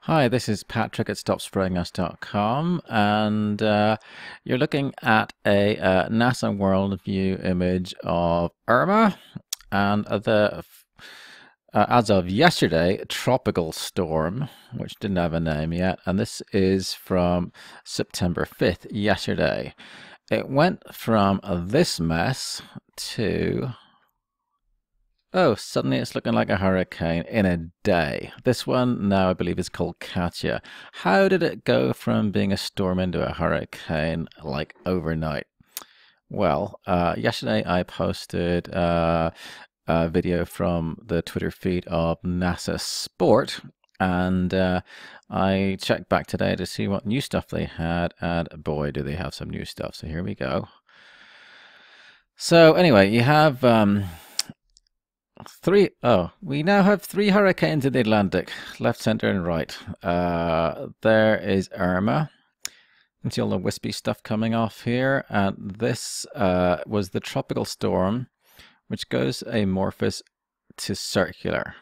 Hi, this is Patrick at StopSprayingUs.com, and you're looking at a NASA World View image of Irma and as of yesterday, tropical storm, which didn't have a name yet, and this is from September 5th, yesterday. It went from this mess to oh, suddenly it's looking like a hurricane in a day. This one now I believe is called Katia. How did it go from being a storm into a hurricane like overnight? Well, yesterday I posted a video from the Twitter feed of NASA Sport, and I checked back today to see what new stuff they had, and boy, do they have some new stuff. So here we go. So anyway, you have we now have three hurricanes in the Atlantic, left, center, and right. There is Irma. You can see all the wispy stuff coming off here. And this was the tropical storm, which goes amorphous to circular.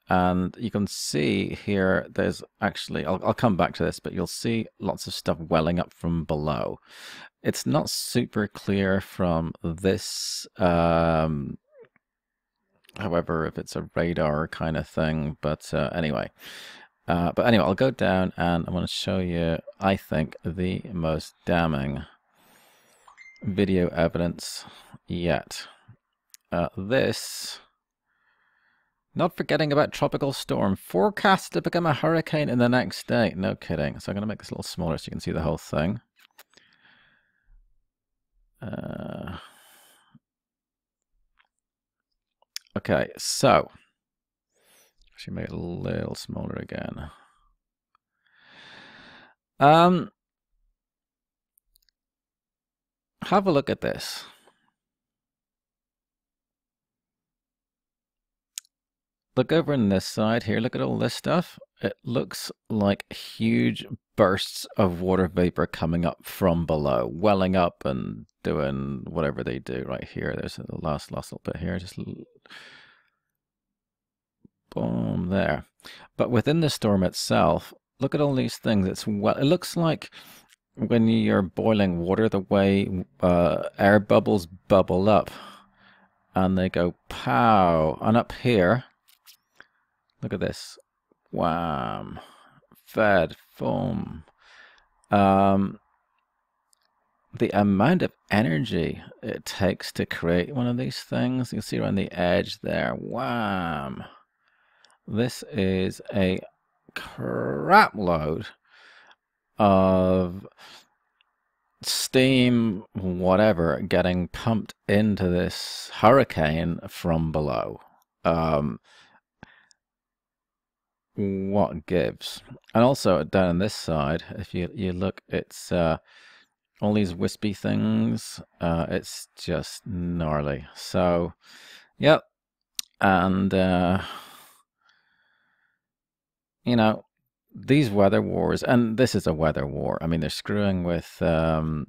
And you can see here, there's actually, I'll come back to this, but you'll see lots of stuff welling up from below. It's not super clear from this however, if it's a radar kind of thing, but anyway, I'll go down and I'm going to show you, I think, the most damning video evidence yet. This, not forgetting about tropical storm, forecast to become a hurricane in the next day. No kidding. So I'm going to make this a little smaller so you can see the whole thing. Okay, so actually make it a little smaller again. Have a look at this. Look over on this side here. Look at all this stuff. It looks like huge bursts of water vapor coming up from below, welling up and doing whatever they do right here. There's the last little bit here. Just boom there. But within the storm itself, look at all these things. It looks like when you're boiling water, the way air bubbles bubble up and they go pow. And up here, look at this. Wham. Fed foam. The amount of energy it takes to create one of these things, you can see around the edge there. Wham. This is a crap load of steam, whatever, getting pumped into this hurricane from below. What gives? And also down on this side, if you look, it's all these wispy things. It's just gnarly. So, yep. And you know, these weather wars, and this is a weather war. I mean, they're screwing with North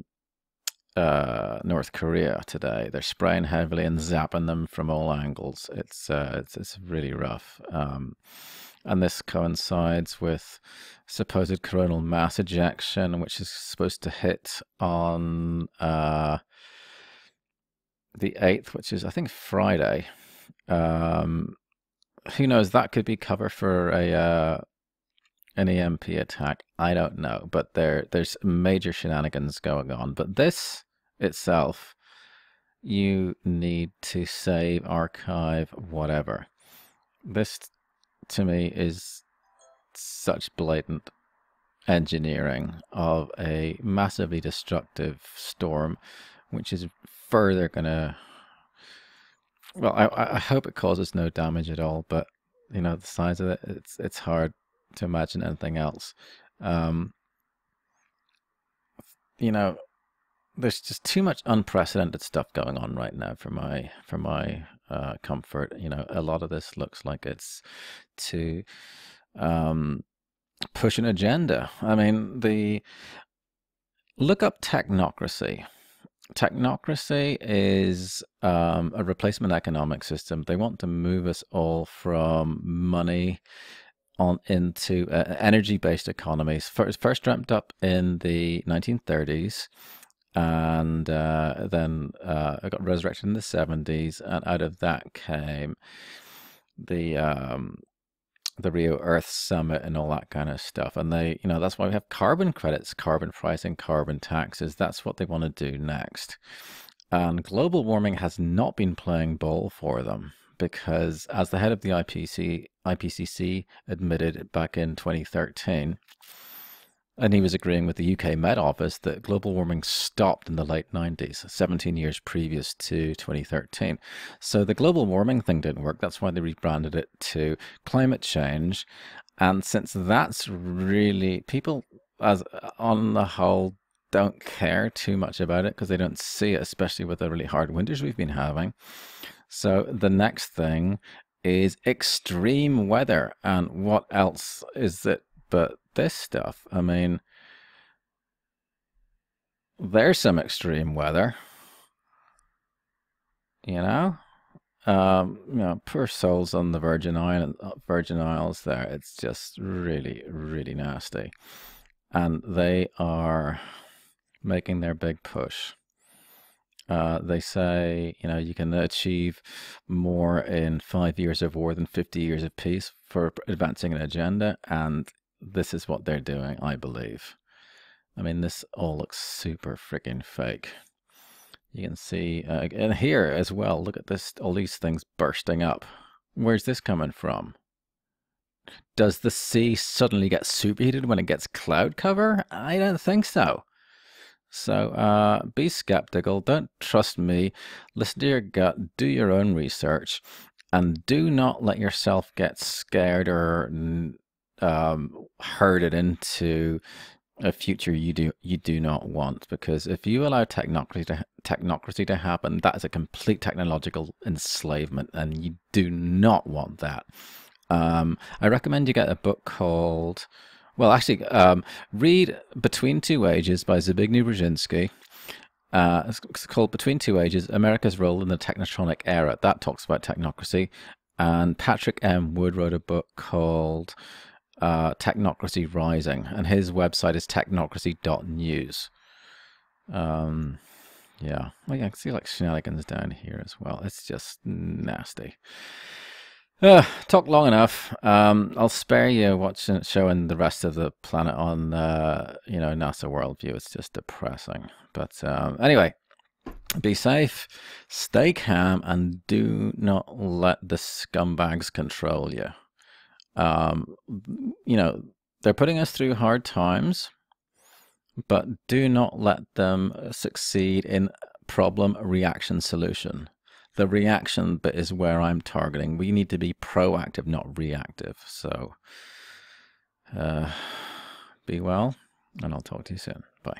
Korea today. They're spraying heavily and zapping them from all angles. It's really rough. And this coincides with supposed coronal mass ejection, which is supposed to hit on the 8th, which is, I think, Friday. Who knows? That could be cover for an EMP attack. I don't know, but there's major shenanigans going on. But this itself, you need to save, archive, whatever. This, to me, is such blatant engineering of a massively destructive storm, which is further gonna, well, I hope it causes no damage at all, but you know, the size of it, it's hard to imagine anything else. You know, there's just too much unprecedented stuff going on right now for my comfort. You know, a lot of this looks like it's to push an agenda. I mean, look up technocracy. Technocracy is a replacement economic system. They want to move us all from money into energy-based economies. First dreamt up in the 1930s, and then it got resurrected in the 70s, and out of that came the Rio Earth Summit and all that kind of stuff. And they, that's why we have carbon credits, carbon pricing, carbon taxes. That's what they want to do next. And global warming has not been playing ball for them, because as the head of the IPCC admitted back in 2013, and he was agreeing with the UK Met Office, that global warming stopped in the late 90s, 17 years previous to 2013. So the global warming thing didn't work. That's why they rebranded it to climate change. And since that's really, people as on the whole don't care too much about it because they don't see it, especially with the really hard winters we've been having. So the next thing is extreme weather. And what else is it but this stuff? I mean, there's some extreme weather, poor souls on the Virgin Isles there. It's just really, really nasty. And they are making their big push. They say, you can achieve more in 5 years of war than 50 years of peace for advancing an agenda. And this is what they're doing, I believe. I mean, this all looks super freaking fake. You can see, and here as well, look at this, all these things bursting up. Where's this coming from? Does the sea suddenly get superheated when it gets cloud cover? I don't think so. So be skeptical, don't trust me, listen to your gut, do your own research, and do not let yourself get scared or herded into a future you do not want. Because if you allow technocracy to happen, that is a complete technological enslavement, and you do not want that. I recommend you get a book called, well, actually, read Between Two Ages by Zbigniew Brzezinski. It's called Between Two Ages, America's Role in the Technotronic Era. That talks about technocracy. And Patrick M. Wood wrote a book called Technocracy Rising, and his website is technocracy.news. Yeah, well, I can see like shenanigans down here as well. It's just nasty. Talk long enough. I'll spare you showing the rest of the planet on NASA Worldview. It's just depressing. But anyway, be safe, stay calm, and do not let the scumbags control you. They're putting us through hard times, but do not let them succeed in problem, reaction, solution. The reaction bit is where I'm targeting. We need to be proactive, not reactive. So be well, and I'll talk to you soon. Bye.